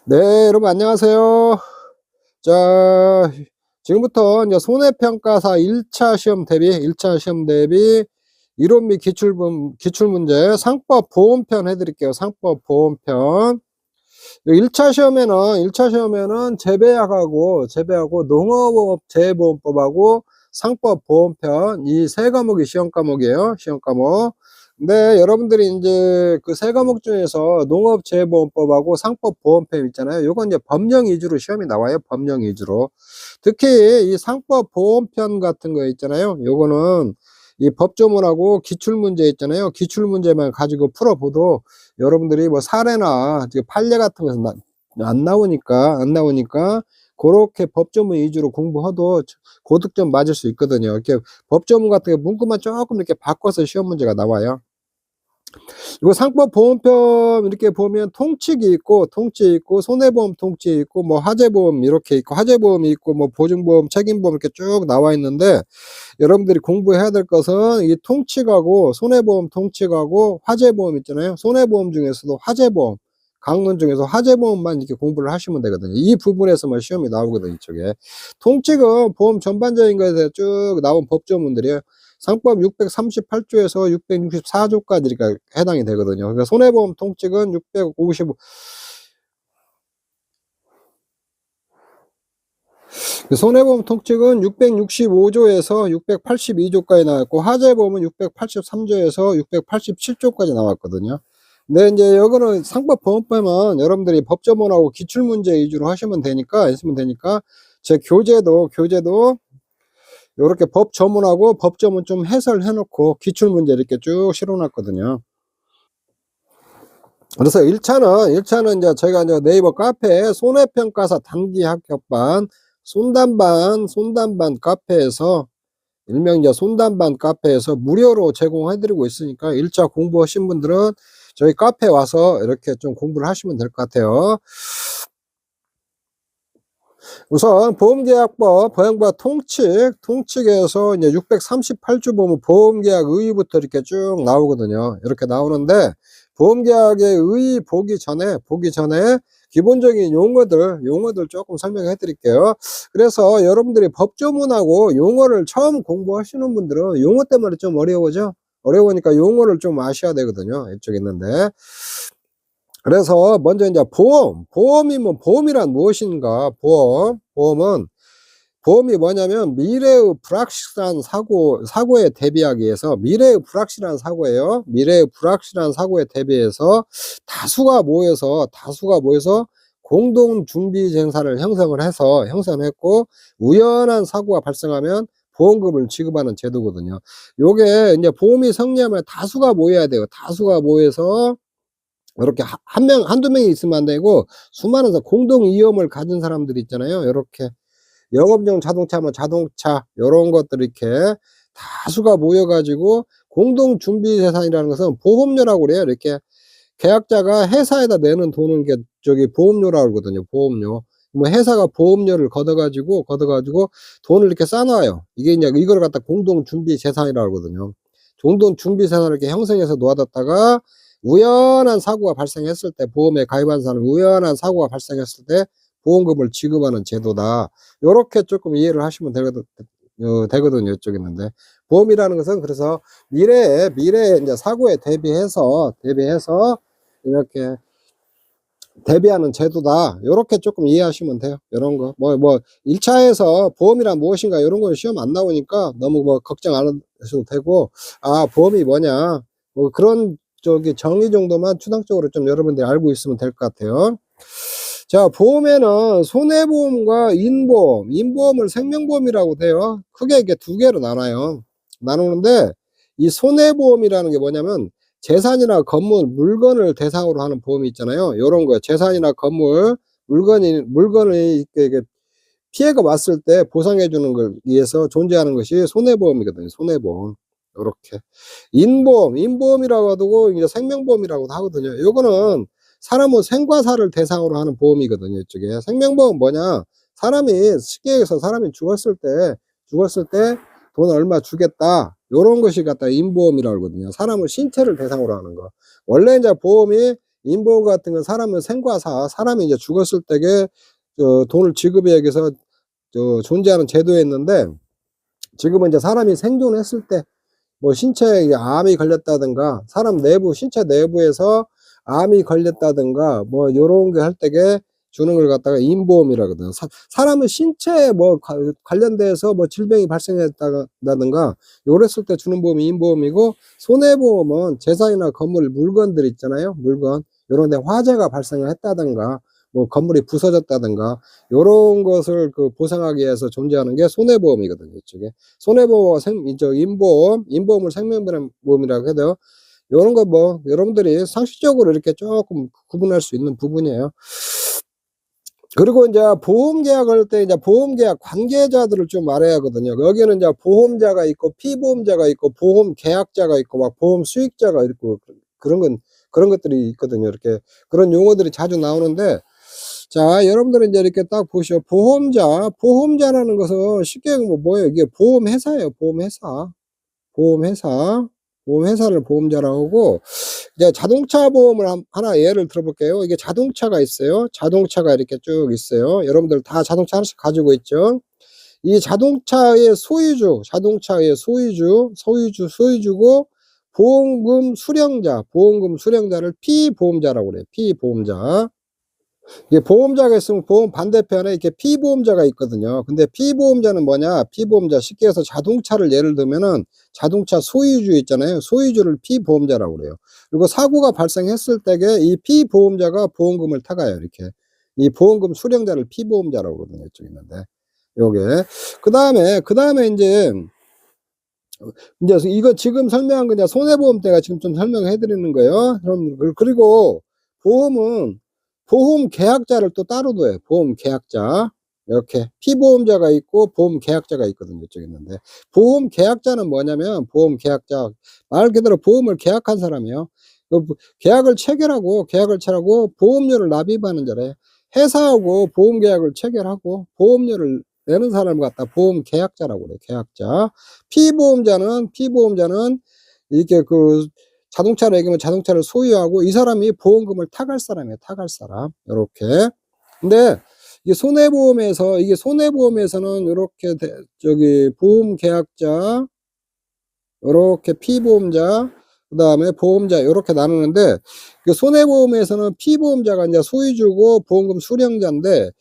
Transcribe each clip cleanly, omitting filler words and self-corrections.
네, 여러분 안녕하세요. 자, 지금부터 이제 손해평가사 1차 시험 대비, 1차 시험 대비 이론 및 기출문제 상법 보험편 해드릴게요. 상법 보험편. 1차 시험에는 재배하고 농업업 재보험법하고 상법 보험편 이 세 과목이 시험 과목이에요. 시험 과목. 근데 여러분들이 이제 그 세 과목 중에서 농업재보험법하고 상법보험편 있잖아요. 요건 이제 법령 위주로 시험이 나와요. 법령 위주로. 특히 이 상법보험편 같은 거 있잖아요. 요거는 이 법조문하고 기출문제 있잖아요. 기출문제만 가지고 풀어봐도 여러분들이 뭐 사례나 판례 같은 것은 안 나오니까 그렇게 법조문 위주로 공부해도 고득점 맞을 수 있거든요. 이렇게 법조문 같은 게 문구만 조금 이렇게 바꿔서 시험 문제가 나와요. 이거 상법 보험편 이렇게 보면 통칙이 있고 손해보험 통칙이 있고 뭐 화재보험 이렇게 있고 화재보험이 있고 뭐 보증보험 책임보험 이렇게 쭉 나와 있는데 여러분들이 공부해야 될 것은 이 통칙하고 손해보험 통칙하고 화재보험 있잖아요. 손해보험 중에서도 화재보험 강론 중에서 화재보험만 이렇게 공부를 하시면 되거든요. 이 부분에서만 시험이 나오거든요. 이쪽에 통칙은 보험 전반적인 것에 대해 쭉 나온 법조문들이에요. 상법 638조에서 664조까지 이렇게 해당이 되거든요. 그러니까 손해보험 통칙은 655 손해보험 통칙은 665조에서 682조까지 나왔고 화재보험은 683조에서 687조까지 나왔거든요. 근데 이제 여기는 상법보험법은 여러분들이 법조문하고 기출문제 위주로 하시면 되니까 제 교재도 요렇게 법조문하고 법조문 좀 해설해 놓고 기출문제 이렇게 쭉 실어 놨거든요. 그래서 1차는 이제 저희가 이제 네이버 카페에 손해평가사 단기 합격반 손단반 카페에서 일명 이제 손단반 카페에서 무료로 제공해 드리고 있으니까 1차 공부하신 분들은 저희 카페에 와서 이렇게 좀 공부를 하시면 될 것 같아요. 우선 보험계약법 통칙에서 이제 638조 보면 보험계약 의의부터 이렇게 쭉 나오거든요. 이렇게 나오는데 보험계약의 의의 보기 전에 기본적인 용어들 조금 설명해 드릴게요. 그래서 여러분들이 법조문하고 용어를 처음 공부하시는 분들은 용어 때문에 좀 어려우니까 용어를 좀 아셔야 되거든요. 이쪽에 있는데 그래서 먼저 이제 보험이면 보험이란 무엇인가? 보험이 뭐냐면 미래의 불확실한 사고에 대비하기 위해서 미래의 불확실한 사고예요. 미래의 불확실한 사고에 대비해서 다수가 모여서 공동 준비 생산을 형성했고 우연한 사고가 발생하면 보험금을 지급하는 제도거든요. 요게 이제 보험이 성립하면 다수가 모여야 돼요. 다수가 모여서 이렇게 한두 명이 있으면 안 되고 수많은 공동 위험을 가진 사람들이 있잖아요. 이렇게 영업용 자동차면 자동차 요런 것들 이렇게 다수가 모여 가지고 공동 준비 재산이라는 것은 보험료라고 그래요. 이렇게 계약자가 회사에다 내는 돈은 게 저기 보험료라고 그러거든요. 보험료. 뭐 회사가 보험료를 걷어 가지고 돈을 이렇게 쌓아 놔요. 이게 이제 이걸 갖다 공동 준비 재산이라고 그러거든요. 공동 준비 재산을 이렇게 형성해서 놓아뒀다가 우연한 사고가 발생했을 때 보험에 가입한 사람은 우연한 사고가 발생했을 때 보험금을 지급하는 제도다. 요렇게 조금 이해를 하시면 되거든요. 이쪽에 있는데 보험이라는 것은 그래서 미래에 이제 사고에 대비해서 이렇게 대비하는 제도다. 요렇게 조금 이해하시면 돼요. 요런 거. 1차에서 보험이란 무엇인가 요런 거 시험 안 나오니까 너무 걱정 안 하셔도 되고, 보험이 뭐냐. 그런 정의 정도만 추상적으로 좀 여러분들이 알고 있으면 될 것 같아요. 자, 보험에는 손해보험과 인보험을 생명보험이라고 돼요. 크게 이게 두 개로 나누는데, 이 손해보험이라는 게 뭐냐면, 재산이나 건물, 물건을 대상으로 하는 보험이 있잖아요. 요런 거예요. 재산이나 건물, 물건이 이렇게 피해가 왔을 때 보상해주는 걸 위해서 존재하는 것이 손해보험이거든요. 손해보험. 요렇게. 인보험이라고 하고, 이제 생명보험이라고도 하거든요. 요거는 사람은 생과사를 대상으로 하는 보험이거든요. 이쪽에. 생명보험 뭐냐? 쉽게 해서 사람이 죽었을 때 돈 얼마 주겠다. 요런 것이 갖다 인보험이라고 하거든요. 사람은 신체를 대상으로 하는 거. 원래 이제 보험이 인보험 같은 건 사람은 생과사, 사람이 이제 죽었을 때에 돈을 지급하기 위해서 존재하는 제도였는데, 지금은 이제 사람이 생존했을 때 뭐 신체에 암이 걸렸다든가, 사람 내부 신체 내부에서 암이 걸렸다든가 뭐 요런 게 할 때에 주는 걸 갖다가 인보험이라거든. 사람은 신체에 뭐 관련돼서 뭐 질병이 발생했다든가 요랬을 때 주는 보험이 인보험이고, 손해보험은 재산이나 건물, 물건들 있잖아요. 물건 요런 데 화재가 발생을 했다든가 뭐 건물이 부서졌다든가 요런 것을 보상하기 위해서 존재하는 게 손해보험이거든요. 이쪽에 손해보험과 인보험을 생명보험이라고 해도 요런 거 뭐 여러분들이 상식적으로 이렇게 조금 구분할 수 있는 부분이에요. 그리고 이제 보험 계약할 때 이제 보험 계약 관계자들을 좀 알아야 하거든요. 여기는 이제 보험자가 있고 피보험자가 있고 보험 계약자가 있고 막 보험 수익자가 있고 그런 것들이 있거든요. 이렇게 그런 용어들이 자주 나오는데, 자, 여러분들은 이제 이렇게 딱 보시오. 보험자라는 것은 쉽게 얘기하면 뭐예요? 이게 보험회사예요. 보험회사를 보험자라고 하고, 이제 자동차 보험을 하나 예를 들어볼게요. 이게 자동차가 있어요. 자동차가 이렇게 쭉 있어요. 여러분들 다 자동차 하나씩 가지고 있죠. 이 자동차의 소유주고, 보험금 수령자를 피보험자라고 그래요. 피보험자. 이게 보험자가 있으면 보험 반대편에 이렇게 피보험자가 있거든요. 근데 피보험자는 뭐냐? 피보험자, 쉽게 해서 자동차를 예를 들면은 자동차 소유주 있잖아요. 소유주를 피보험자라고 그래요. 그리고 사고가 발생했을 때에 이 피보험자가 보험금을 타가요. 이렇게. 이 보험금 수령자를 피보험자라고 그러거든요. 이쪽에 있는데. 요게. 그 다음에 이제 이거 지금 설명한 거 그냥 손해보험 때가 지금 좀 설명해 드리는 거예요. 그리고 보험은 보험 계약자를 또 따로 둬요. 보험 계약자. 이렇게 피보험자가 있고 보험 계약자가 있거든요. 이쪽에 있는데, 보험 계약자는 뭐냐면 보험 계약자 말 그대로 보험을 계약한 사람이에요. 계약을 체결하고 보험료를 납입하는 자래. 회사하고 보험 계약을 체결하고 보험료를 내는 사람을 갖다 보험 계약자라고 그래. 계약자. 피보험자는 이렇게 자동차를 얘기하면 자동차를 소유하고 이 사람이 보험금을 타갈 사람이에요. 타갈 사람. 요렇게. 근데 이게 손해보험에서는 요렇게 보험 계약자, 요렇게 피보험자, 그다음에 보험자 요렇게 나누는데, 손해보험에서는 피보험자가 이제 소유주고 보험금 수령자인데,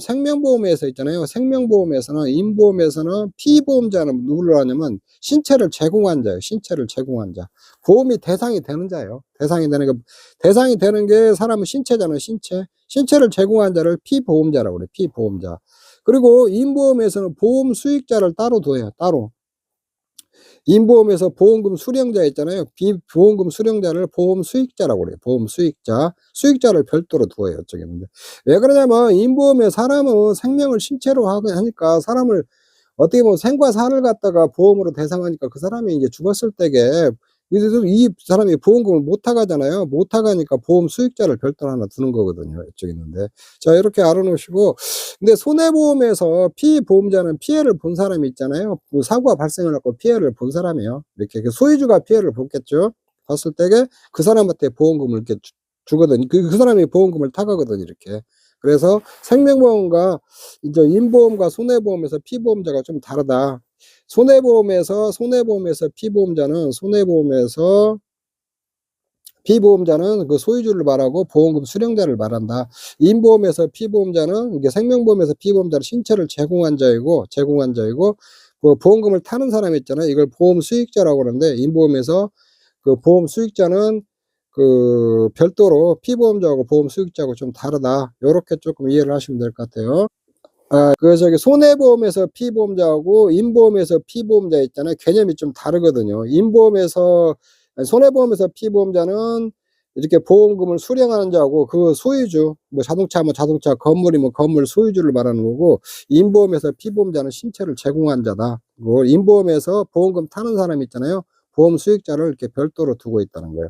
생명보험에서 있잖아요. 인보험에서는 피보험자는 누구를 하냐면 신체를 제공한 자예요. 신체를 제공한 자. 보험이 대상이 되는 자예요. 대상이 되는 게 사람은 신체잖아요. 신체를 제공한 자를 피보험자라고 그래. 피보험자. 그리고 인보험에서는 보험 수익자를 따로 둬요. 따로. 인보험에서 보험금 수령자 있잖아요. 보험금 수령자를 보험 수익자라고 그래요. 보험 수익자. 수익자를 별도로 두어요. 이쪽에 있는데. 왜 그러냐면 인보험에 사람은 생명을 신체로 하니까 사람을 어떻게 보면 생과 사를 갖다가 보험으로 대상하니까 그 사람이 이제 죽었을 때에 이 사람이 보험금을 못 타가잖아요. 못 타가니까 보험 수익자를 별도로 하나 두는 거거든요. 이쪽에 있는데. 자, 이렇게 알아놓으시고, 근데 손해보험에서 피보험자는 피해를 본 사람이 있잖아요. 사고가 발생을 하고 피해를 본 사람이에요. 이렇게 소유주가 피해를 봤겠죠. 봤을 때에 그 사람한테 보험금을 이렇게 주거든요. 그 사람이 보험금을 타가거든요. 이렇게. 그래서 생명보험과 이제 인보험과 손해보험에서 피보험자가 좀 다르다. 손해보험에서 피보험자는 그 소유주를 말하고 보험금 수령자를 말한다. 인보험에서 피보험자는 이게 생명보험에서 피보험자는 신체를 제공한 자이고 그 보험금을 타는 사람이 있잖아요. 이걸 보험 수익자라고 그러는데, 인보험에서 그 보험 수익자는 별도로 피보험자하고 보험 수익자하고 좀 다르다. 요렇게 조금 이해를 하시면 될 것 같아요. 손해보험에서 피보험자하고 인보험에서 피보험자 있잖아요. 개념이 좀 다르거든요. 손해보험에서 피보험자는 이렇게 보험금을 수령하는 자하고 그 소유주, 뭐 자동차면 자동차, 건물이면 건물 소유주를 말하는 거고, 인보험에서 피보험자는 신체를 제공한 자다. 그리고 인보험에서 보험금 타는 사람 있잖아요. 보험 수익자를 이렇게 별도로 두고 있다는 거예요.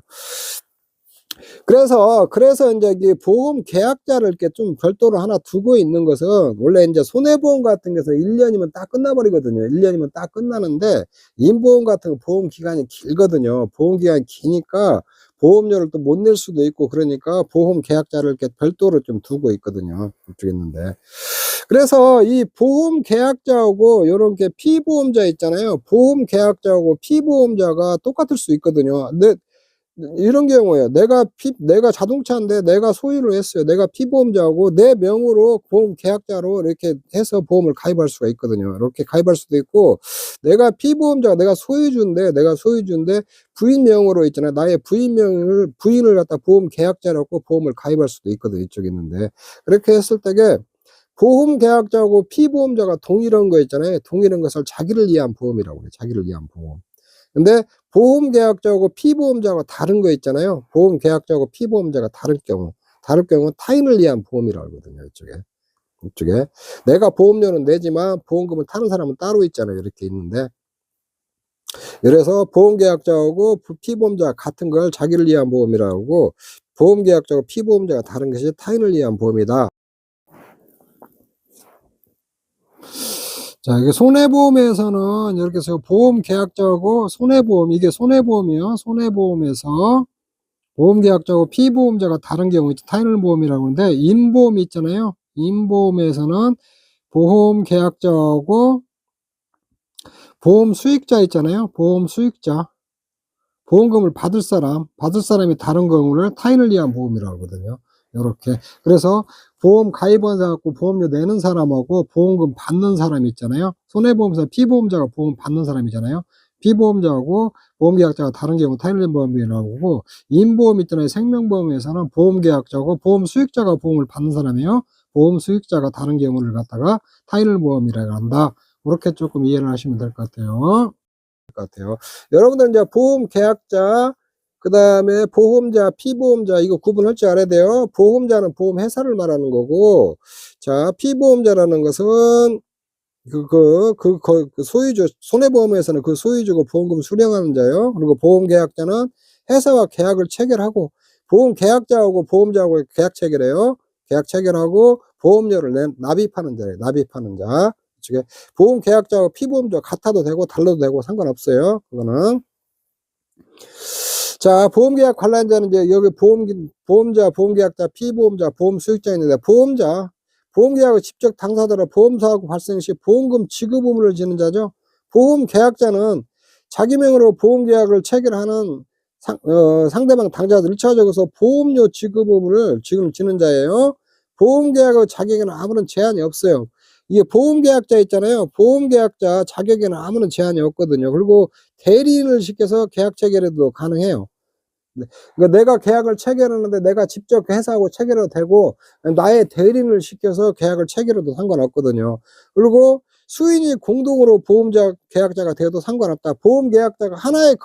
그래서 이제 이 보험 계약자를 이렇게 좀 별도로 하나 두고 있는 것은, 원래 이제 손해보험 같은 게서 1년이면 딱 끝나버리거든요. 1년이면 딱 끝나는데, 인보험 같은 거 보험 기간이 길거든요. 보험 기간이 기니까 보험료를 또 못 낼 수도 있고 그러니까 보험 계약자를 이렇게 별도로 좀 두고 있거든요. 그쪽에 있는데. 그래서 이 보험 계약자하고 요런 게 피보험자 있잖아요. 보험 계약자하고 피보험자가 똑같을 수 있거든요. 근데 이런 경우에요. 내가 자동차인데 내가 소유를 했어요. 내가 피보험자고 내 명으로 보험 계약자로 이렇게 해서 보험을 가입할 수가 있거든요. 이렇게 가입할 수도 있고, 내가 피보험자가 내가 소유주인데 부인 명으로 있잖아요. 나의 부인을 갖다 보험 계약자라고 보험을 가입할 수도 있거든요. 이쪽에 있는데. 그렇게 했을 때게 보험 계약자하고 피보험자가 동일한 거 있잖아요. 동일한 것을 자기를 위한 보험이라고 그래요. 자기를 위한 보험. 근데 보험 계약자하고 피보험자가 다른 거 있잖아요. 보험 계약자하고 피보험자가 다를 경우 타인을 위한 보험이라고 하거든요. 이쪽에. 내가 보험료는 내지만 보험금을 타는 사람은 따로 있잖아요. 이렇게 있는데. 그래서 보험 계약자하고 피보험자 같은 걸 자기를 위한 보험이라고 하고, 보험 계약자하고 피보험자가 다른 것이 타인을 위한 보험이다. 자, 이게 손해보험에서는 이렇게 해서 보험 계약자하고 이게 손해보험이요. 손해보험에서 보험 계약자하고 피보험자가 다른 경우 타인을 보험이라고 하는데, 인보험 있잖아요. 인보험에서는 보험 계약자하고 보험 수익자 있잖아요. 보험 수익자. 보험금을 받을 사람이 다른 경우를 타인을 위한 보험이라고 하거든요. 요렇게. 그래서 보험 가입한 사람하고 보험료 내는 사람하고 보험금 받는 사람이 있잖아요. 손해보험사 피보험자가 보험 받는 사람이잖아요. 피보험자하고 보험계약자가 다른 경우 타인을 위한 보험이라고 하고, 인보험 있잖아요. 생명보험에서는 보험계약자고 보험 수익자가 보험을 받는 사람이에요. 보험 수익자가 다른 경우를 갖다가 타인을 보험이라고 한다. 그렇게 조금 이해를 하시면 될 것 같아요. 여러분들 이제 보험 계약자, 그 다음에 보험자, 피보험자 이거 구분할 줄 알아야 돼요. 보험자는 보험 회사를 말하는 거고, 자 피보험자라는 것은 그 소유주, 손해보험에서는 그 소유주고 보험금 수령하는 자요. 그리고 보험 계약자는 회사와 계약을 체결하고, 보험 계약자하고 보험자하고 계약 체결해요. 계약 체결하고 보험료를 납입하는 자예요. 납입하는 자. 즉 보험 계약자하고 피보험자 같아도 되고 달라도 되고 상관없어요. 그거는. 자, 보험계약 관련자는 이제 여기 보험자, 보험계약자, 피보험자, 보험수익자 있는데, 보험계약을 직접 당사자로 보험사고 발생 시 보험금 지급 의무를 지는 자죠. 보험계약자는 자기 명으로 보험계약을 체결하는 상대방 당사자들 1차적으로서 보험료 지급 의무를 지금 지는 자예요. 보험계약의 자격에는 아무런 제한이 없어요. 이게 보험계약자 있잖아요. 보험계약자 자격에는 아무런 제한이 없거든요. 그리고 대리인을 시켜서 계약 체결해도 가능해요. 네. 그러니까 내가 계약을 체결하는데 내가 직접 회사하고 체결해도 되고, 나의 대리인을 시켜서 계약을 체결해도 상관없거든요. 그리고 수인이 공동으로 보험자 계약자가 되어도 상관없다. 보험 계약자가 하나의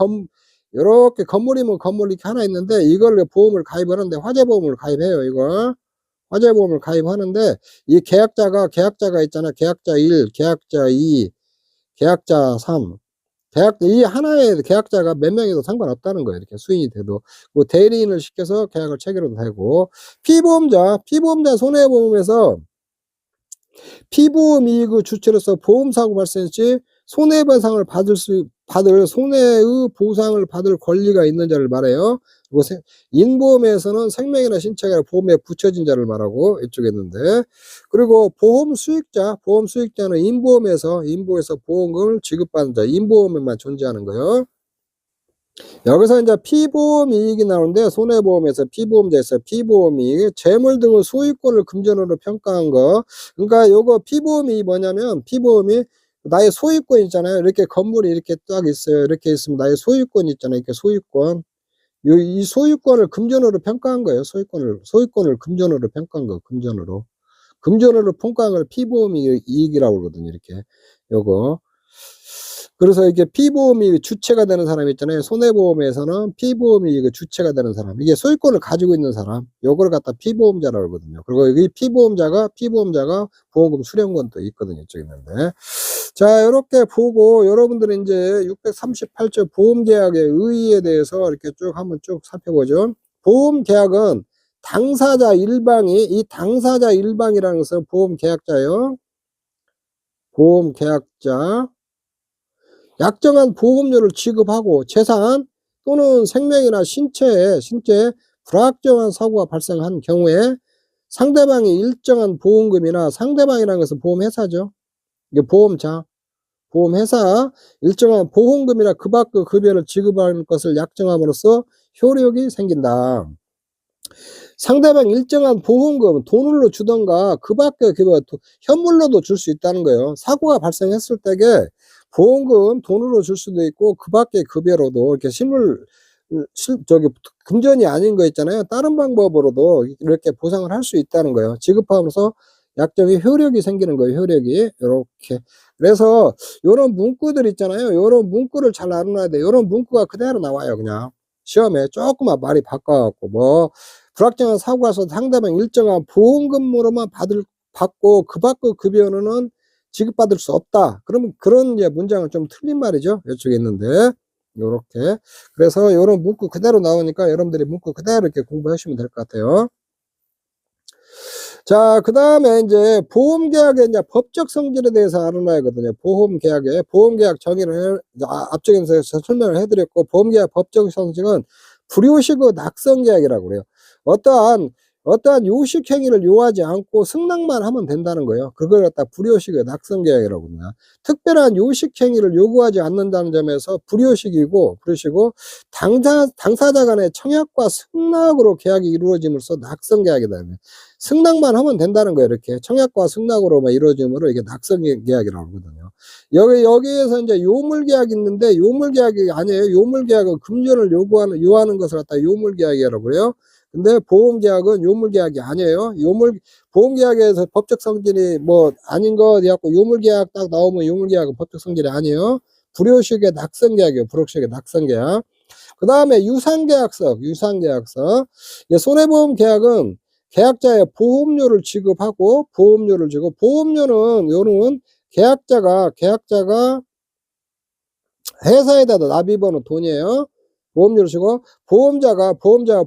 요렇게 건물이면 건물 이렇게 하나 있는데, 이걸 보험을 가입하는데 화재보험을 가입해요. 이걸 화재보험을 가입하는데, 이 계약자가 있잖아. 계약자 1, 계약자 2, 계약자 3. 이 하나의 계약자가 몇 명이도 상관없다는 거예요. 이렇게 수인이 돼도. 뭐 대리인을 시켜서 계약을 체결해도 되고. 피보험자 손해보험에서 피보험 이익의 주체로서 보험사고 발생 시 손해배상을 받을 손해의 보상을 받을 권리가 있는 자를 말해요. 그리고 인보험에서는 생명이나 신체가 보험에 붙여진 자를 말하고 이쪽에 있는데, 그리고 보험 수익자는 인보험에서 보험금을 지급받는 자, 인보험에만 존재하는 거예요. 여기서 이제 피보험 이익이 나오는데, 손해보험에서 피보험자에서 피보험 이익, 재물 등의 소유권을 금전으로 평가한 거. 그러니까 요거 피보험이 뭐냐면, 피보험이 나의 소유권 있잖아요. 이렇게 건물이 이렇게 딱 있어요. 이렇게 있으면 나의 소유권 있잖아요. 이렇게 소유권. 이 소유권을 금전으로 평가한 거예요. 소유권을 금전으로 평가한 거, 금전으로 평가한 걸 피보험 이익이라고 그러거든요. 이렇게. 요거. 그래서 이게 피보험이 주체가 되는 사람 있잖아요. 손해보험에서는 피보험이 그 주체가 되는 사람, 이게 소유권을 가지고 있는 사람, 요걸 갖다 피보험자라고 하거든요. 그리고 이 피보험자가 보험금 수령권도 있거든요. 이쪽에 있는데. 자, 요렇게 보고 여러분들은 이제 638조 보험계약의 의의에 대해서 이렇게 쭉 한번 쭉 살펴보죠. 보험계약은 이 당사자 일방이라는 것은 보험계약자요. 보험계약자. 약정한 보험료를 지급하고 재산 또는 생명이나 신체에 불확정한 사고가 발생한 경우에 상대방이 일정한 보험금이나 상대방이라는 것은 보험회사죠. 이게 보험회사 일정한 보험금이나 그 밖의 급여를 지급하는 것을 약정함으로써 효력이 생긴다. 상대방 일정한 보험금 돈으로 주던가 그 밖의 급여 현물로도 줄 수 있다는 거예요. 사고가 발생했을 때에 보험금 돈으로 줄 수도 있고 그 밖의 급여로도 이렇게 저기 금전이 아닌 거 있잖아요. 다른 방법으로도 이렇게 보상을 할 수 있다는 거예요. 지급하면서 약정의 효력이 생기는 거예요. 효력이 요렇게. 그래서 요런 문구들 있잖아요. 요런 문구를 잘 알아놔야 돼요. 요런 문구가 그대로 나와요. 그냥 시험에 조금만 말이 바꿔갖고 뭐 불확정한 사고가 있어서 상대방 일정한 보험금으로만 받고 그 밖의 급여는 지급받을 수 없다. 그러면 그런 이제 문장은 좀 틀린 말이죠. 이쪽에 있는데 요렇게. 그래서 요런 문구 그대로 나오니까 여러분들이 문구 그대로 이렇게 공부하시면 될 것 같아요. 자, 그다음에 인제 보험계약의 인제 법적 성질에 대해서 알아놔야거든요. 보험계약 정의를 앞쪽에서 설명을 해 드렸고, 보험계약 법적 성질은 불요식의 낙선계약이라고 그래요. 어떠한 요식 행위를 요하지 않고 승낙만 하면 된다는 거예요. 그걸 갖다 불요식의 낙선계약이라고 합니다. 특별한 요식 행위를 요구하지 않는다는 점에서 불요식이고 당사자 간의 청약과 승낙으로 계약이 이루어짐으로써 낙선계약이다. 승낙만 하면 된다는 거예요. 이렇게 청약과 승낙으로만 이루어짐으로 이게 낙선계약이라고 하거든요. 여기에서 이제 요물계약이 있는데 요물계약이 아니에요. 요물계약은 금전을 요하는 것을 갖다 요물계약이라고 그래요. 근데 보험계약은 요물계약이 아니에요. 보험계약에서 법적 성질이 뭐 아닌 거 해갖고 요물계약 딱 나오면 요물계약은 법적 성질이 아니에요. 불효식의 낙선계약이에요. 불효식의 낙선계약. 그 다음에 유상계약서. 손해보험계약은 계약자의 보험료를 지급하고 보험료는 계약자가 회사에다 납입하는 돈이에요. 보험료를 주고 보험자가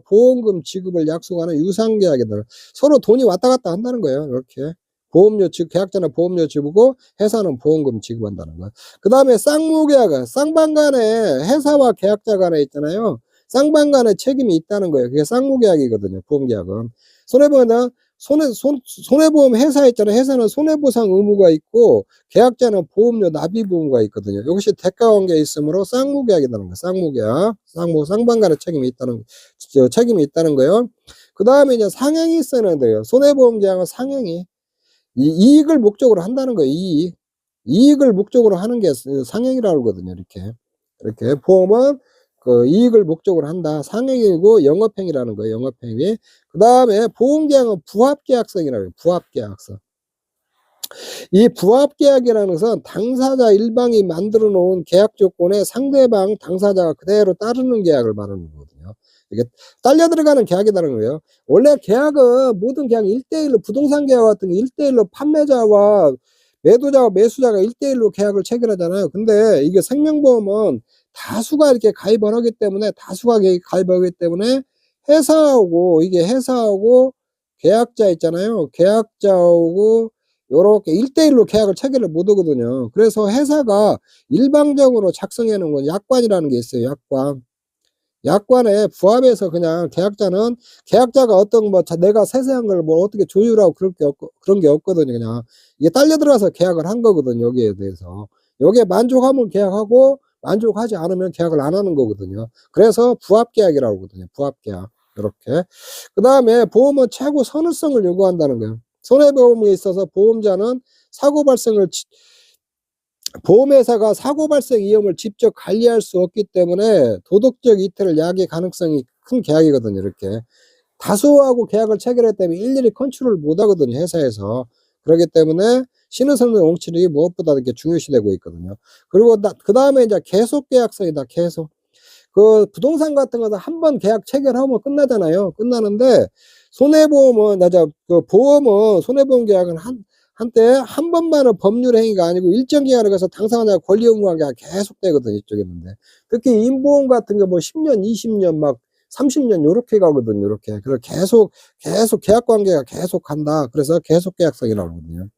보험금 지급을 약속하는 유상계약이다. 서로 돈이 왔다 갔다 한다는 거예요. 이렇게 계약자는 보험료 지급하고 회사는 보험금 지급한다는 거예요. 그 다음에 쌍무계약은 쌍방간에 회사와 계약자 간에 있잖아요. 쌍방간에 책임이 있다는 거예요. 그게 쌍무계약이거든요. 보험계약은. 손해보험 회사 있잖아요. 회사는 손해보상 의무가 있고 계약자는 보험료 납입 의무가 있거든요. 이것이 대가관계에 있으므로 쌍무계약이라는 거예요. 쌍방간의 책임이 있다는 거예요. 그 다음에 이제 상행이 있어야 돼요. 손해보험 계약은 상행이 이익을 목적으로 한다는 거예요. 이익을 목적으로 하는 게 상행이라고 하거든요. 이렇게 보험은 그 이익을 목적으로 한다. 상행이고 영업행위라는 거예요. 영업행위. 그 다음에 보험계약은 부합계약성이라고 해요. 부합계약성. 이 부합계약이라는 것은 당사자 일방이 만들어 놓은 계약 조건에 상대방 당사자가 그대로 따르는 계약을 말하는 거거든요. 이게 딸려 들어가는 계약이라는 거예요. 원래 계약은 모든 계약 1대1로 부동산 계약 같은 게 1대1로 판매자와 매수자가 1대1로 계약을 체결하잖아요. 근데 이게 생명보험은 다수가 이렇게 가입을 하기 때문에 회사하고 계약자 있잖아요. 계약자하고 요렇게 1대1로 계약을 체결을 못 하거든요. 그래서 회사가 일방적으로 작성해 놓은 건 약관이라는 게 있어요. 약관에 부합해서 그냥 계약자가 어떤 내가 세세한 걸 뭐 어떻게 조율하고 그런 게 없거든요. 그냥 이게 딸려 들어가서 계약을 한 거거든요. 여기에 대해서. 여기에 만족하면 계약하고 만족하지 않으면 계약을 안 하는 거거든요. 그래서 부합계약이라고 하거든요. 부합계약. 이렇게. 그 다음에 보험은 최고 선후성을 요구한다는 거예요. 손해보험에 있어서 보험회사가 사고 발생 위험을 직접 관리할 수 없기 때문에 도덕적 이태를 야기의 가능성이 큰 계약이거든요. 이렇게 다수하고 계약을 체결했기 때문에 일일이 컨트롤을 못 하거든요. 회사에서. 그렇기 때문에 신의성명 원칙이 무엇보다 이렇게 중요시되고 있거든요. 그리고 그 다음에 이제 계속계약성이다. 그 부동산 같은 거는 한 번 계약 체결하면 끝나잖아요. 끝나는데 손해보험 계약은 한때 한 번만의 법률 행위가 아니고 일정 기간에 가서 당사자가 권리 의무 관계가 계속 되거든요. 이쪽에 있는데. 특히 임보험 같은 거 뭐 10년, 20년 막 30년 요렇게 가거든요. 요렇게. 그래서 계속 계약 관계가 계속 간다. 그래서 계속 계약성이라고 하거든요.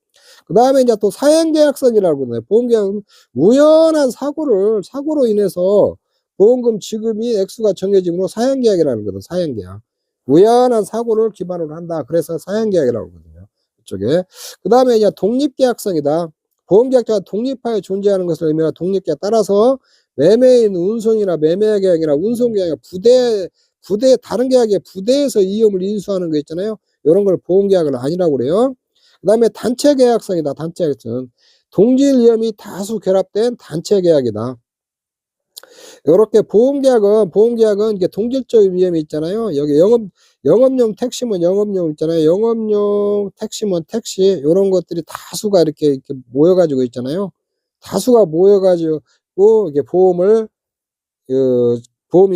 그 다음에 이제 또 사행계약성이라고 하거든요. 보험계약은 우연한 사고로 인해서 보험금 지급이 액수가 정해지므로 사연계약이라는 거거든. 사연계약. 우연한 사고를 기반으로 한다. 그래서 사연계약이라고 하거든요. 이쪽에. 그 다음에 이제 독립계약성이다. 보험계약자가 독립하여 존재하는 것을 의미하는 독립계약. 따라서 매매인 운송이나 매매계약이나 운송계약이 부대 다른 계약에 부대에서 이음을 인수하는 거 있잖아요. 이런 걸 보험계약은 아니라고 그래요. 그 다음에 단체계약성이다. 단체계약성. 동질 이음이 다수 결합된 단체계약이다. 요렇게 보험계약은 이게 동질적 위험이 있잖아요. 여기 영업용 택시면 영업용 있잖아요. 영업용 택시면 택시 요런 것들이 다수가 이렇게 모여 가지고 있잖아요. 다수가 모여 가지고 이게 보험이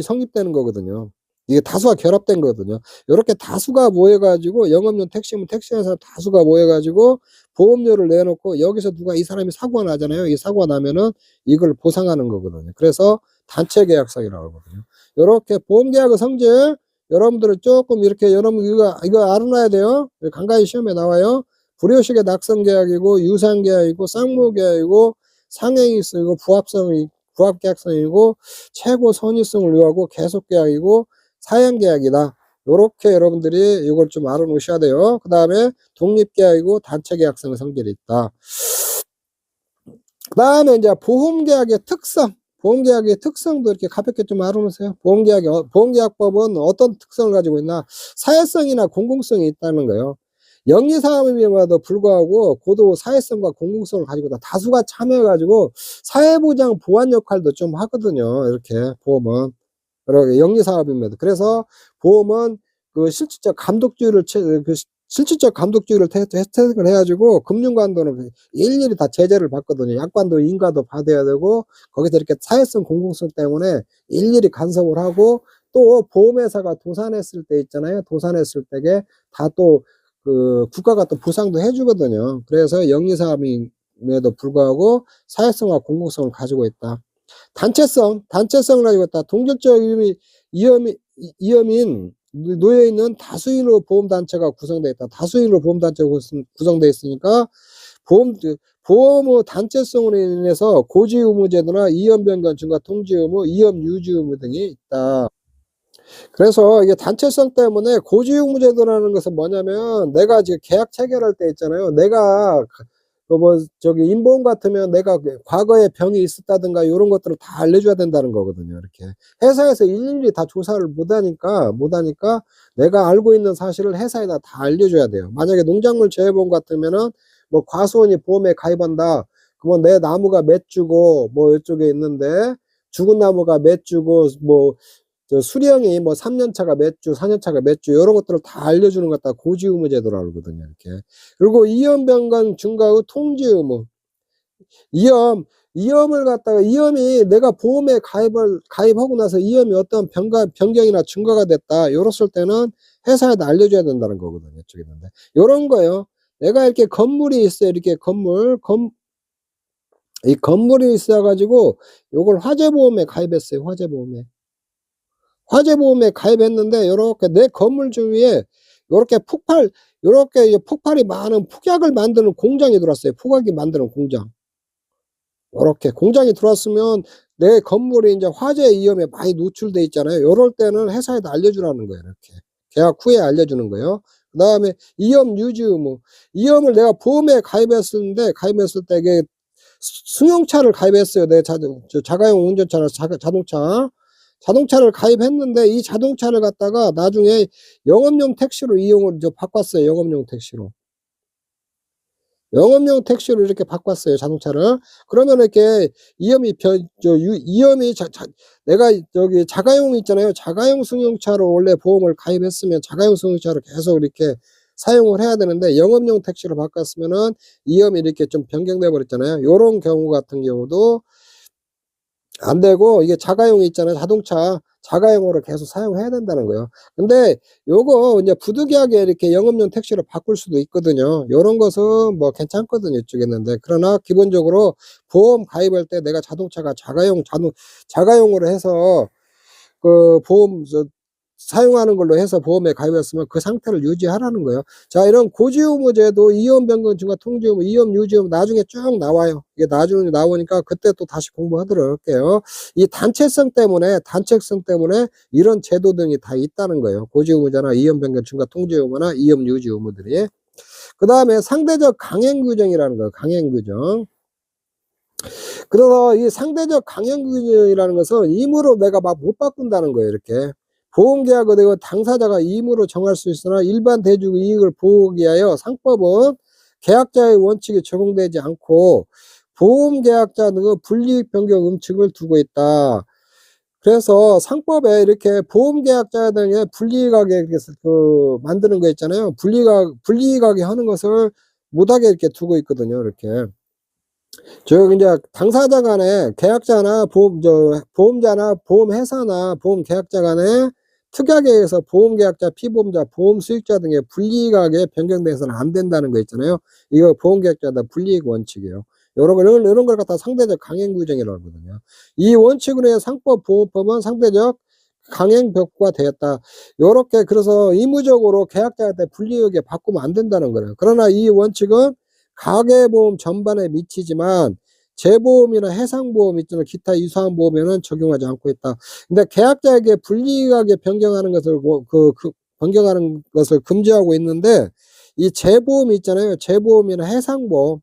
성립되는 거거든요. 이게 다수가 결합된 거거든요. 요렇게 다수가 모여 가지고 영업용 택시면 택시회사 다수가 모여 가지고 보험료를 내놓고 여기서 누가 이 사람이 사고가 나잖아요. 이 사고가 나면은 이걸 보상하는 거거든요. 그래서 단체 계약성이라고 하거든요. 요렇게 보험계약의 성질 여러분들은 쪼끔 이렇게 여러분 이거 알아놔야 돼요. 간간히 시험에 나와요. 불효식의 낙선계약이고 유상계약이고 쌍무계약이고 상행일성이고 부합계약성이고 최고 선의성을 요하고 계속계약이고 사연계약이다. 요렇게 여러분들이 이걸 좀 알아놓으셔야 돼요. 그 다음에 독립계약이고 단체계약성의 성질이 있다. 그 다음에 이제 보험계약의 특성도 이렇게 가볍게 좀 알아놓으세요. 보험계약법은 어떤 특성을 가지고 있나? 사회성이나 공공성이 있다는 거예요. 영리사업임에도 불구하고 고도 사회성과 공공성을 가지고 있다. 다수가 참여해가지고 사회보장 보완 역할도 좀 하거든요. 이렇게 보험은. 영리사업임에도. 그래서 보험은 그 실질적 감독주의를 혜택을 해가지고 금융관도는 일일이 다 제재를 받거든요. 약관도 인가도 받아야 되고 거기서 이렇게 사회성 공공성 때문에 일일이 간섭을 하고 또 보험회사가 도산했을 때 있잖아요. 도산했을 때에 다 또 그 국가가 또 보상도 해주거든요. 그래서 영리사업임에도 불구하고 사회성과 공공성을 가지고 있다. 단체성을 가지고 있다. 동질적 이음인 놓여있는 다수인으로 보험단체가 구성되어 있다. 다수인으로 보험단체가 구성되어 있으니까 보험의 단체성으로 인해서 고지 의무 제도나 이음 변경 증가 통지 의무, 이음 유지 의무 등이 있다. 그래서 이게 단체성 때문에 고지 의무 제도라는 것은 뭐냐면 내가 지금 계약 체결할 때 있잖아요. 내가 인보험 같으면 내가 과거에 병이 있었다든가 요런 것들을 다 알려줘야 된다는 거거든요. 이렇게 회사에서 일일이 다 조사를 못하니까 내가 알고 있는 사실을 회사에다 다 알려줘야 돼요. 만약에 농작물 재해보험 같으면은 뭐 과수원이 보험에 가입한다. 그러면 내 나무가 몇 주고 뭐 이쪽에 있는데 죽은 나무가 몇 주고 뭐 수령이 뭐 3년차가 몇 주, 4년차가 몇 주, 이런 것들을 다 알려주는 것 갖다 고지 의무 제도라고 그러거든요, 이렇게. 그리고 이음 변경 증가의 통지 의무. 이음을 갖다가, 이음이 내가 보험에 가입하고 나서 이음이 어떤 변경이나 증가가 됐다, 요랬을 때는 회사에다 알려줘야 된다는 거거든요, 이쪽에 있는데. 요런 거요. 내가 이렇게 건물이 있어요, 이렇게 이 건물이 있어가지고, 요걸 화재보험에 가입했어요, 화재보험에 가입했는데 요렇게 내 건물 주위에 요렇게 폭발이 많은 폭약을 만드는 공장이 들어왔어요. 폭약이 만드는 공장. 요렇게 공장이 들어왔으면 내 건물이 이제 화재 위험에 많이 노출돼 있잖아요. 요럴 때는 회사에다 알려주라는 거예요. 이렇게 계약 후에 알려주는 거예요. 그 다음에 이음 유지 의무. 이음을 내가 보험에 가입했을 때 이게 승용차를 가입했어요. 내 자가용 운전차나 자동차를 가입했는데 이 자동차를 갖다가 나중에 영업용 택시로 이용을 바꿨어요. 영업용 택시로 이렇게 바꿨어요. 자동차를. 그러면 이렇게 내가 저기 자가용 있잖아요. 자가용 승용차로 원래 보험을 가입했으면 자가용 승용차를 계속 이렇게 사용을 해야 되는데 영업용 택시로 바꿨으면은 이음이 이렇게 좀 변경돼 버렸잖아요. 요런 경우 같은 경우도 안 되고 이게 자가용이 있잖아요. 자가용으로 계속 사용해야 된다는 거예요. 근데 요거 이제 부득이하게 이렇게 영업용 택시로 바꿀 수도 있거든요. 요런 것은 뭐 괜찮거든요. 이쪽에 있는데. 그러나 기본적으로 보험 가입할 때 내가 자동차가 자가용으로 해서 그 보험 사용하는 걸로 해서 보험에 가입했으면 그 상태를 유지하라는 거예요. 자, 이런 고지 의무제도 이혼 변경 증가 통지 의무, 이혼 유지 의무 나중에 쭉 나와요. 이게 나중에 나오니까 그때 또 다시 공부하도록 할게요. 이 단체성 때문에 이런 제도 등이 다 있다는 거예요. 고지 의무자나 이혼 변경 증가 통지 의무나 이혼 유지 의무들이. 그다음에 상대적 강행 규정이라는 거예요. 강행 규정. 그래서 이 상대적 강행 규정이라는 것은 임의로 내가 막 못 바꾼다는 거예요. 이렇게. 보험계약의 내용 당사자가 임의로 정할 수 있으나 일반 대중 이익을 보호하기 위하여 상법은 계약자의 원칙이 적용되지 않고 보험계약자 등의 불이익 변경 음칙을 두고 있다. 그래서 상법에 이렇게 보험계약자 등의 불이익하게 만드는 거 있잖아요. 불이익하게 하는 것을 못하게 이렇게 두고 있거든요. 이렇게. 이제 당사자 간에 계약자나 보험자나 보험회사나 보험계약자 간에 특약에 의해서 보험계약자, 피보험자, 보험수익자 등의 불이익하게 변경돼서는 안 된다는 거 있잖아요. 이거 보험계약자다 불이익 원칙이에요. 이런 걸 갖다 상대적 강행 규정이라고 하거든요. 이 원칙으로 해 상법, 보험법은 상대적 강행벽과 되었다. 요렇게 그래서 의무적으로 계약자한테 불이익에 바꾸면 안 된다는 거예요. 그러나 이 원칙은 가계보험 전반에 미치지만 재보험이나 해상보험 있잖아요. 기타 유사한 보험에는 적용하지 않고 있다. 근데 계약자에게 불이익하게 변경하는 것을 변경하는 것을 금지하고 있는데 이 재보험 있잖아요. 재보험이나 해상보험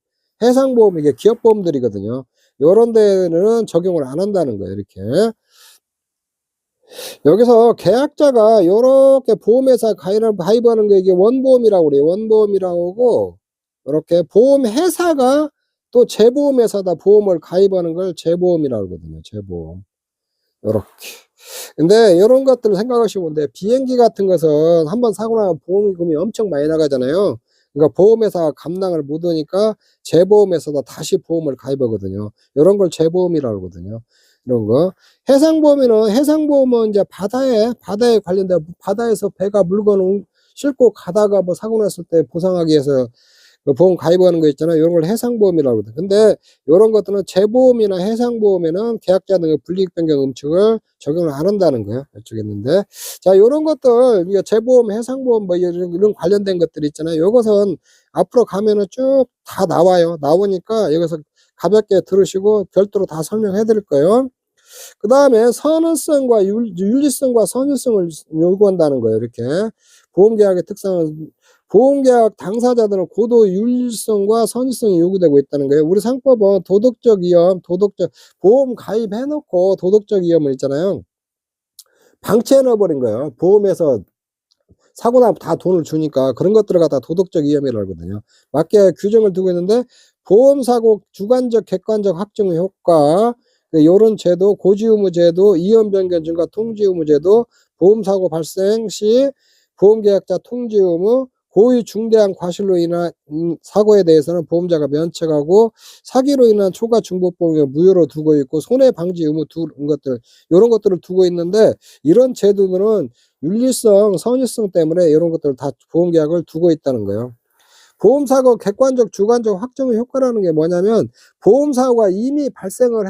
이게 기업보험들이거든요. 요런 데는 적용을 안 한다는 거예요. 이렇게. 여기서 계약자가 요렇게 보험회사 가입하는 게 이게 원보험이라고 그래요. 원보험이라고 하고 요렇게 보험회사가 또 재보험회사다 보험을 가입하는 걸 재보험이라고 하거든요. 재보험. 요렇게. 근데 요런 것들을 생각하시면 돼. 비행기 같은 것은 한번 사고 나면 보험금이 엄청 많이 나가잖아요. 그러니까 보험회사가 감당을 못 하니까 재보험회사다 다시 보험을 가입하거든요. 요런 걸 재보험이라고 하거든요. 이런 거. 해상보험은 이제 바다에 관련된 바다에서 배가 물건을 싣고 가다가 뭐 사고 났을 때 보상하기 위해서 그 보험 가입하는 거 있잖아요. 이런 걸 해상보험이라고 하거든요. 근데 이런 것들은 재보험이나 해상보험에는 계약자 등의 불이익 변경 음칙을 적용을 안 한다는 거예요. 이쪽에 있는데. 자, 이런 것들, 재보험, 해상보험 뭐 이런 관련된 것들 있잖아요. 이것은 앞으로 가면은 쭉 다 나와요. 나오니까 여기서 가볍게 들으시고 별도로 다 설명해 드릴 거예요. 그 다음에 선언성과 윤리성과 선유성을 요구한다는 거예요. 이렇게. 보험계약의 특성은 보험계약 당사자들은 고도 윤리성과 선유성이 요구되고 있다는 거예요. 우리 상법은 도덕적 위험, 보험 가입해놓고 도덕적 위험을 있잖아요. 방치해 넣어버린 거예요. 보험에서 사고 나면 다 돈을 주니까 그런 것들을 갖다 도덕적 위험이라고 하거든요. 맞게 규정을 두고 있는데 보험사고 주관적, 객관적 확정의 효과, 요런 제도, 고지의무제도, 이혼변경 증가 통지의무제도, 보험사고 발생 시 보험계약자 통지의무, 고의 중대한 과실로 인한 사고에 대해서는 보험자가 면책하고 사기로 인한 초과 중복보험을 무효로 두고 있고 손해방지 의무 이런 것들을 두고 있는데 이런 제도들은 윤리성, 선유성 때문에 이런 것들을 다 보험계약을 두고 있다는 거예요. 보험사고 객관적, 주관적 확정의 효과라는 게 뭐냐면 보험사고가 이미 발생을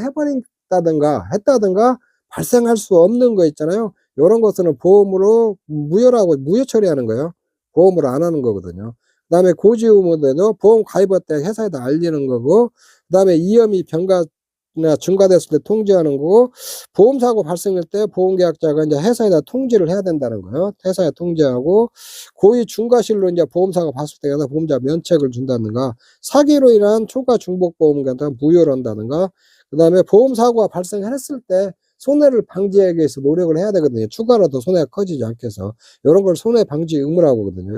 했다든가 발생할 수 없는 거 있잖아요. 이런 것은 보험으로 무효 처리하는 거예요. 보험으로 안 하는 거거든요. 그 다음에 고지 의무도 보험 가입할 때 회사에다 알리는 거고, 그 다음에 위험이 증가됐을 때 통지하는 거고, 보험사고 발생할 때 보험계약자가 이제 회사에다 통지를 해야 된다는 거예요. 회사에 통지하고, 고의 중과실로 이제 보험사고 봤을 때 보험자 면책을 준다든가, 사기로 인한 초과 중복보험 같은 무효를 한다든가, 그 다음에 보험사고가 발생했을 때 손해를 방지하기 위해서 노력을 해야 되거든요. 추가로 더 손해가 커지지 않게 해서. 이런 걸 손해 방지 의무라고 하거든요.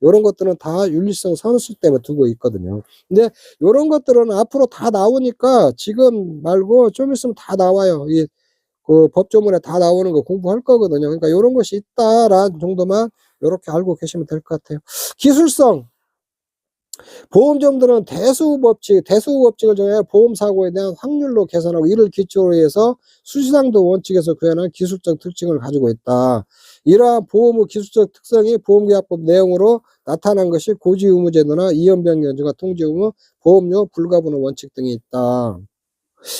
이런 것들은 다 윤리성 선수 때문에 두고 있거든요. 근데 이런 것들은 앞으로 다 나오니까 지금 말고 좀 있으면 다 나와요. 그 법조문에 다 나오는 거 공부할 거거든요. 그러니까 이런 것이 있다라는 정도만 이렇게 알고 계시면 될 것 같아요. 기술성. 보험점들은 대수법칙을 정해 보험사고에 대한 확률로 계산하고 이를 기초로 해서 수시상도 원칙에서 구현한 기술적 특징을 가지고 있다. 이러한 보험의 기술적 특성이 보험계약법 내용으로 나타난 것이 고지의무제도나 이혼변경증가 통지의무, 보험료 불가분의 원칙 등이 있다.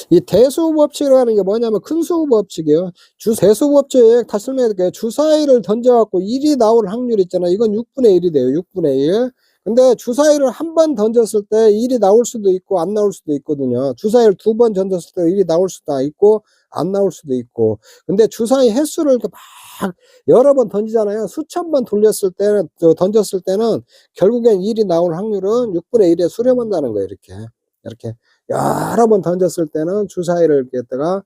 이 대수법칙이라는 게 뭐냐면 큰수법칙이에요. 대수법칙 다시 설명해 드릴게요. 주사위를 던져 갖고 1이 나올 확률 있잖아요. 이건 6분의 1이 돼요. 6분의 1. 근데 주사위를 한 번 던졌을 때 1이 나올 수도 있고 안 나올 수도 있거든요. 주사위를 2번 던졌을 때 1이 나올 수도 있고 안 나올 수도 있고. 근데 주사위 횟수를 이렇게 막 여러 번 던지잖아요. 수천 번 던졌을 때는 결국엔 1이 나올 확률은 6분의 1에 수렴한다는 거예요. 이렇게 여러 번 던졌을 때는 주사위를 이렇게 했다가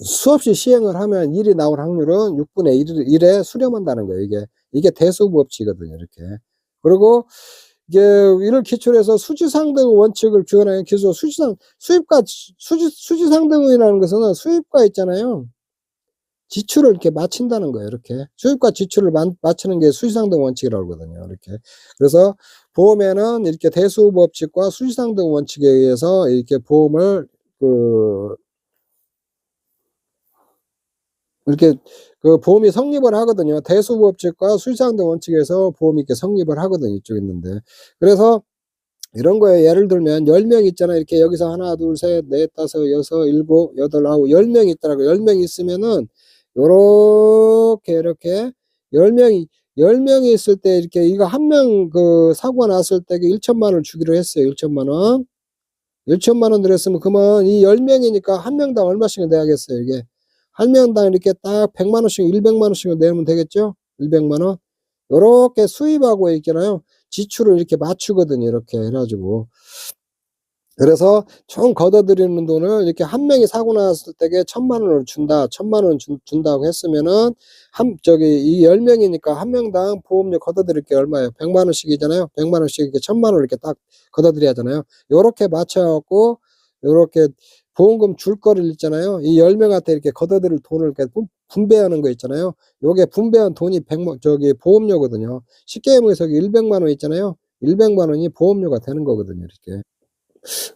수없이 시행을 하면 1이 나올 확률은 6분의 1에 수렴한다는 거예요. 이게 대수법칙이거든요. 이렇게. 그리고 이게 이를 기초로 해서 수지상등 원칙을 규정하는 기초 수지상등이라는 것은 수입과 있잖아요. 지출을 이렇게 맞춘다는 거예요. 이렇게 수입과 지출을 맞추는 게 수지상등 원칙이라고 하거든요. 이렇게. 그래서 보험에는 이렇게 대수법칙과 수지상등 원칙에 의해서 이렇게 보험을 이렇게 보험이 성립을 하거든요. 대수법칙과 수지상등 원칙에서 보험이 이렇게 성립을 하거든요. 이쪽에 있는데. 그래서 이런 거에 예를 들면 10명 있잖아요. 이렇게 여기서 하나, 둘, 셋, 넷, 다섯, 여섯, 일곱, 여덟, 아홉, 10명 있더라고요. 10명 있으면은 요렇게 이렇게 10명이 10명이 있을 때 이렇게 이거 한 명 사고가 났을 때 1천만 원을 주기로 했어요. 1천만 원. 1천만 원 들였으면 그러면 이 10명이니까 한 명당 얼마씩은 내야겠어요. 이게 한 명당 이렇게 딱 100만 원씩 100만 원씩은 내면 되겠죠? 100만 원. 요렇게 수입하고 있잖아요. 지출을 이렇게 맞추거든요. 이렇게 해 가지고. 그래서 총 걷어들이는 돈을 이렇게 한 명이 사고 났을 때에 1,000만 원을 준다. 1,000만 원 준다고 했으면은 이 10명이니까 한 명당 보험료 걷어들일 게 얼마예요? 100만 원씩이잖아요. 100만 원씩 이렇게 1,000만 원을 이렇게 딱 걷어들여야 하잖아요. 요렇게 맞춰 갖고 요렇게 보험금 줄 거를 있잖아요. 이 10명한테 이렇게 걷어들일 돈을 이렇게 분배하는 거 있잖아요. 요게 분배한 돈이 보험료거든요. 쉽게 말해서 100만 원 있잖아요. 100만 원이 보험료가 되는 거거든요. 이렇게.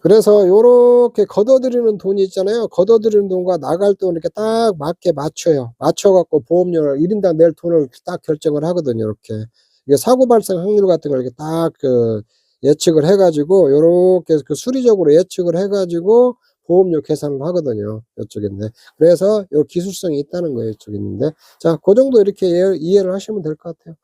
그래서 요렇게 걷어들이는 돈이 있잖아요. 걷어들이는 돈과 나갈 돈 이렇게 딱 맞게 맞춰요. 맞춰 갖고 보험료를 1인당 낼 돈을 딱 결정을 하거든요. 이렇게. 이게 사고 발생 확률 같은 걸 이렇게 딱 예측을 해 가지고 요렇게 수리적으로 예측을 해 가지고 보험료 계산을 하거든요. 요쪽에 있네. 그래서 요 기술성이 있다는 거예요. 이쪽에 있는데. 자, 그 정도 이렇게 이해를 하시면 될 것 같아요.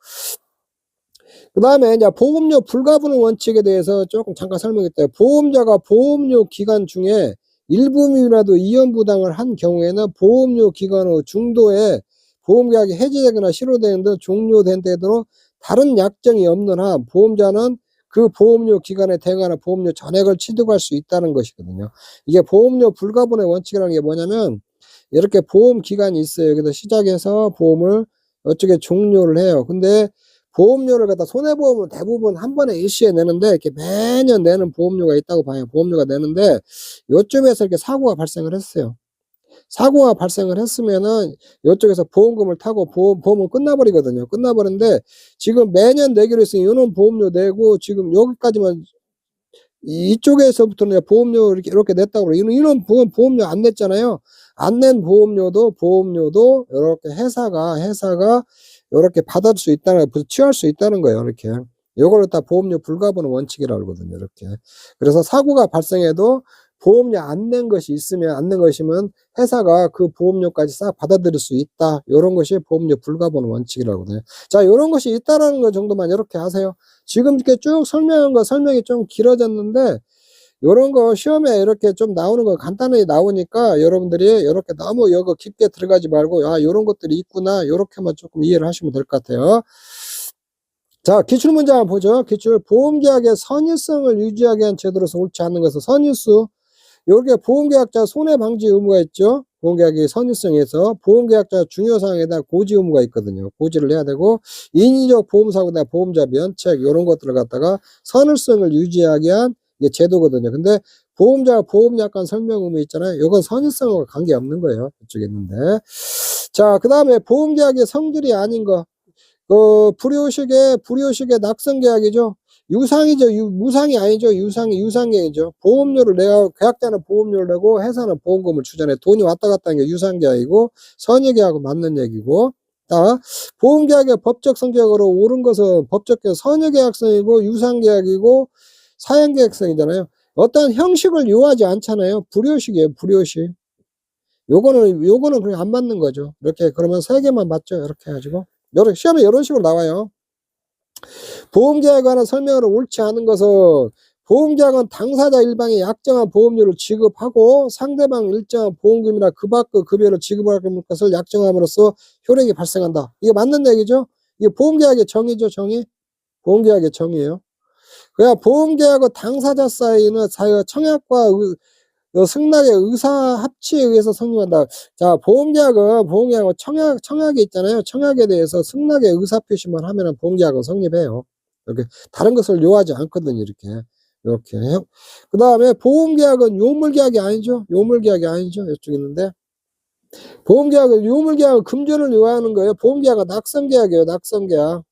그다음에 이제 보험료 불가분의 원칙에 대해서 조금 잠깐 설명했대요. 보험자가 보험료 기간 중에 일부분이라도 이연 부당을 한 경우에는 보험료 기간 후 중도에 보험계약이 해지되거나 실효되는 등 종료된 데도 다른 약정이 없는 한 보험자는 그 보험료 기간에 대응하는 보험료 전액을 취득할 수 있다는 것이거든요. 이게 보험료 불가분의 원칙이라는 게 뭐냐면 이렇게 보험 기간이 있어요. 그래서 시작해서 보험을 어떻게 종료를 해요. 근데 보험료를 갖다 손해보험은 대부분 한 번에 일시에 내는데 이렇게 매년 내는 보험료가 있다고 봐요. 보험료가 내는데 요쯤에서 이렇게 사고가 발생을 했어요. 사고가 발생을 했으면은 요쪽에서 보험금을 타고 보험은 끝나버리거든요. 끝나버리는데 지금 매년 내기로 했으니 요런 보험료 내고 지금 여기까지만 이쪽에서부터는 보험료 이렇게 냈다고 그래요. 이런 보험료 안 냈잖아요. 안 낸 보험료도 요렇게 회사가 요렇게 받을 수 있다는 취할 수 있다는 거예요. 이렇게. 요거를 다 보험료 불가분의 원칙이라고 그러거든요. 이렇게. 그래서 사고가 발생해도 보험료 안 낸 것이 있으면 안 낸 것이면 회사가 그 보험료까지 싹 받아들일 수 있다. 요런 것이 보험료 불가분의 원칙이라고 하거든요. 자, 요런 것이 있다라는 것 정도만 이렇게 하세요. 지금 이렇게 쭉 설명한 거 설명이 좀 길어졌는데 요런 거 시험에 이렇게 좀 나오는 거 간단하게 나오니까 여러분들이 요렇게 너무 이거 깊게 들어가지 말고 아 요런 것들이 있구나 요렇게만 조금 이해를 하시면 될 것 같아요. 자, 기출문제 한번 보죠. 기출 보험계약의 선의성을 유지하기 위한 제도로서 옳지 않는 것은 선의수. 요렇게 보험계약자 손해방지 의무가 있죠. 보험계약의 선의성에서 보험계약자 중요사항에 대한 고지 의무가 있거든요. 고지를 해야 되고 인위적 보험사고에 대한 보험자 면책 요런 것들을 갖다가 선의성을 유지하기 위한 이게 제도거든요. 근데 보험자 보험약관 설명 의무 있잖아요. 요건 선의성과 관계없는 거예요. 이쪽에 있는데. 자, 그다음에 보험계약의 성질이 아닌 거. 불효식의 낙선계약이죠. 유상이죠. 무상이 아니죠. 유상계약이죠. 보험료를 계약자는 보험료를 내고 회사는 보험금을 주잖아요. 돈이 왔다 갔다 하는 게 유상계약이고 선의계약하고 맞는 얘기고. 자, 보험계약의 법적 성격으로 옳은 것은 법적 선의계약성이고 유상계약이고 사양계약성이잖아요. 어떤 형식을 요하지 않잖아요. 불효식이에요, 불효식. 요거는 그냥 안 맞는 거죠. 이렇게 그러면 3개만 맞죠. 이렇게 해 가지고. 시험에 요런 식으로 나와요. 보험계약에 관한 설명을 옳지 않은 것은 보험계약은 당사자 일방에 약정한 보험료를 지급하고 상대방 일정한 보험금이나 그 밖의 급여를 지급할 것을 약정함으로써 효력이 발생한다. 이게 맞는 얘기죠? 이게 보험계약의 정의죠, 정의. 보험계약의 정의예요. 그냥 보험계약은 당사자 사이는 사이의 청약과 승낙의 의사 합치에 의해서 성립한다. 자, 보험계약은 청약이 있잖아요. 청약에 대해서 승낙의 의사 표시만 하면은 보험계약은 성립해요. 이렇게 다른 것을 요하지 않거든요, 이렇게. 이렇게. 그다음에 보험계약은 요물계약이 아니죠. 요물계약이 아니죠. 이쪽에 있는데. 요물계약은 금전을 요하는 거예요. 보험계약은 낙선계약이에요, 낙선계약.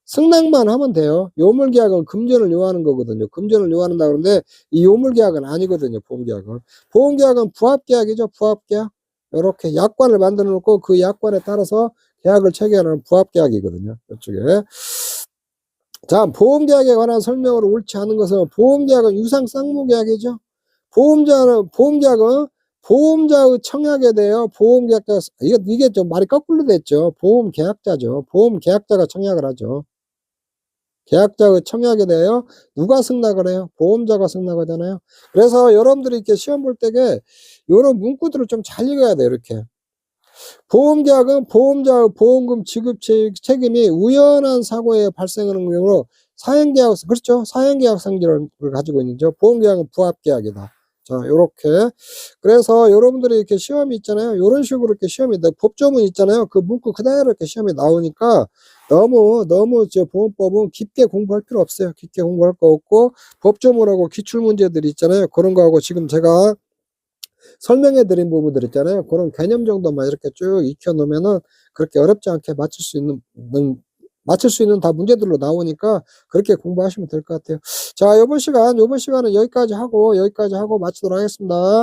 승낙만 하면 돼요. 요물계약은 금전을 요하는 거거든요. 금전을 요한다 그러는데 이 요물계약은 아니거든요. 보험계약은. 보험계약은 부합계약이죠. 부합계약. 요렇게 약관을 만들어 놓고 그 약관에 따라서 계약을 체결하는 부합계약이거든요. 이쪽에. 자, 보험계약에 관한 설명으로 옳지 않은 것은 보험계약은 유상쌍무계약이죠. 보험계약은 보험자의 청약에 대하여 보험계약자, 이게 좀 말이 거꾸로 됐죠. 보험계약자죠. 보험계약자가 청약을 하죠. 계약자의 청약에 대하여 누가 승낙을 해요? 보험자가 승낙하잖아요. 그래서 여러분들이 이렇게 시험 볼 때에 요런 문구들을 좀 잘 읽어야 돼요, 이렇게. 보험계약은 보험자의 보험금 지급 책임이 우연한 사고에 발생하는 경우로 사행계약, 그렇죠? 사행계약 성질을 가지고 있는죠. 보험계약은 부합계약이다. 자, 요렇게. 그래서 여러분들이 이렇게 시험이 있잖아요. 요런 식으로 이렇게 시험이, 법조문 있잖아요. 그 문구 그대로 이렇게 시험이 나오니까 너무 보험법은 깊게 공부할 필요 없어요. 깊게 공부할 거 없고, 법조문하고 기출문제들이 있잖아요. 그런 거하고 지금 제가 설명해 드린 부분들 있잖아요. 그런 개념 정도만 이렇게 쭉 익혀 놓으면은 그렇게 어렵지 않게 맞출 수 있는 다 문제들로 나오니까 그렇게 공부하시면 될 것 같아요. 자, 요번 시간은 여기까지 하고 마치도록 하겠습니다.